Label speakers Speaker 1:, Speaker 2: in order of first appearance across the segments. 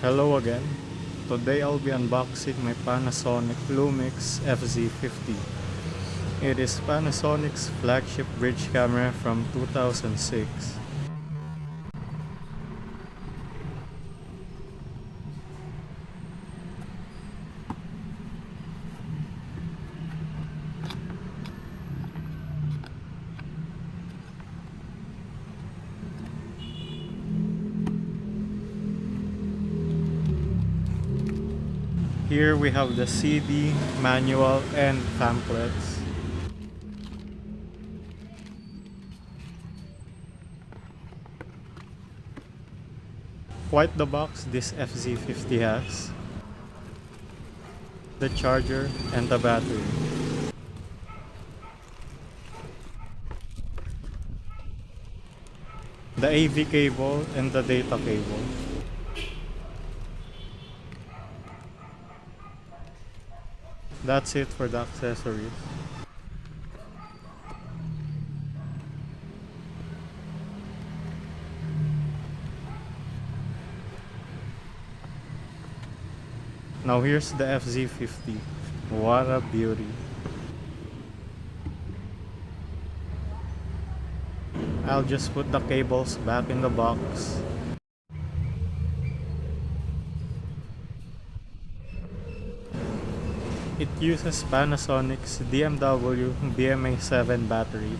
Speaker 1: Hello again. Today I'll be unboxing my Panasonic Lumix FZ50. It is Panasonic's flagship bridge camera from 2006. Here we have the CD, manual, and pamphlets. Quite the box this FZ50 has. The charger and the battery. The AV cable and the data cable. That's it for the accessories. Now here's the FZ50. What a beauty. I'll just put the cables back in the box. It uses Panasonic's DMW BMA7 battery.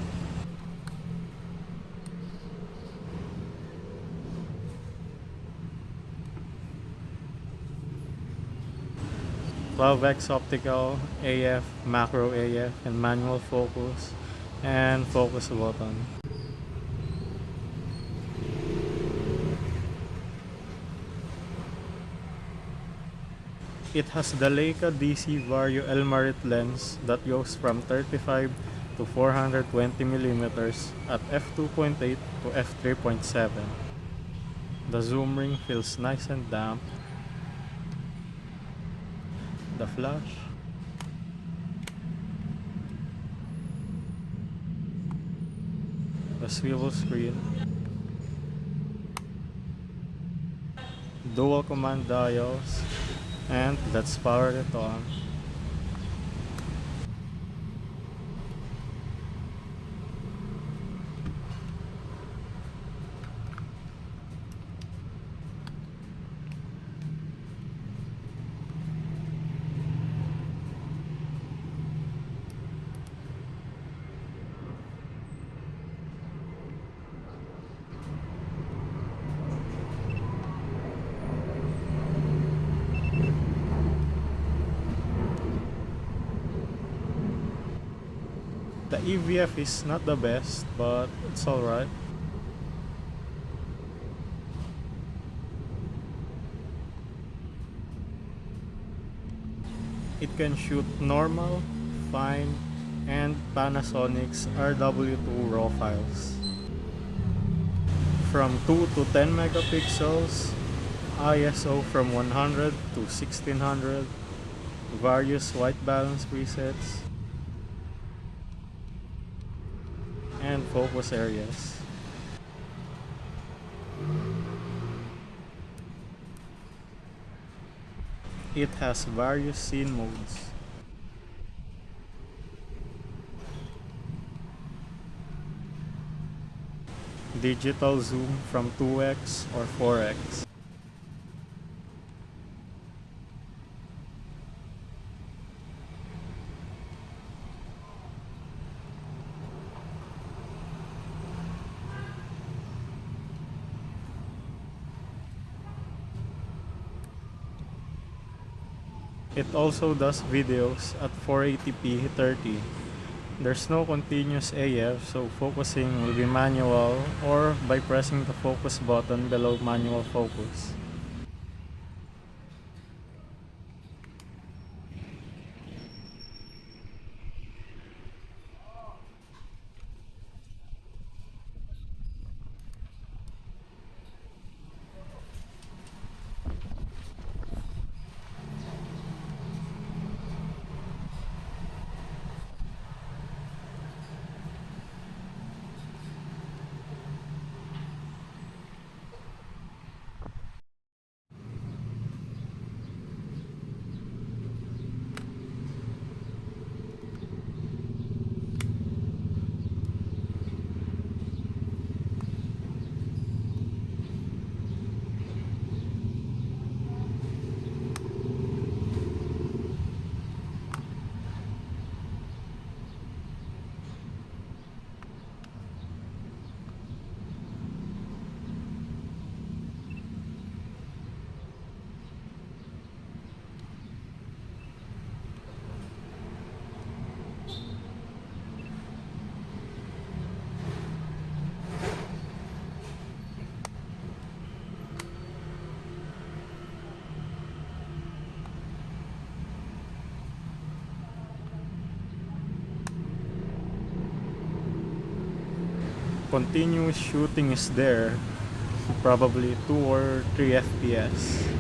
Speaker 1: X optical, AF, macro AF, and manual focus, and focus button. It has the Leica DC Vario Elmarit lens that goes from 35 to 420 mm at f2.8 to f3.7. The zoom ring feels nice and damp. The flash, the swivel screen, dual command dials, and let's power it on. The EVF is not the best, but it's alright. It can shoot normal, fine, and Panasonic's RW2 RAW files. From 2 to 10 megapixels, ISO from 100 to 1600, various white balance presets, and focus areas. It has various scene modes. Digital zoom from 2x or 4x. It also does videos at 480p 30. There's no continuous AF, so focusing will be manual or by pressing the focus button below manual focus. continuous shooting is there, probably 2 or 3 FPS.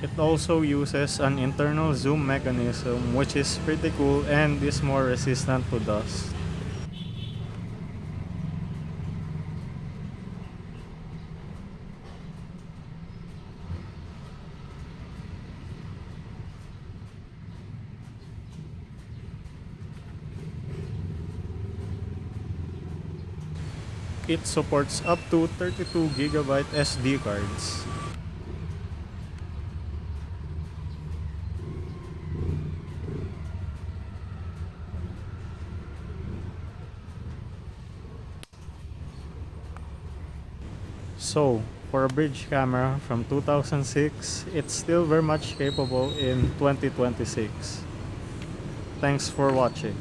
Speaker 1: It also uses an internal zoom mechanism, which is pretty cool and is more resistant to dust. It supports up to 32GB SD cards. So, for a bridge camera from 2006, it's still very much capable in 2026. Thanks for watching.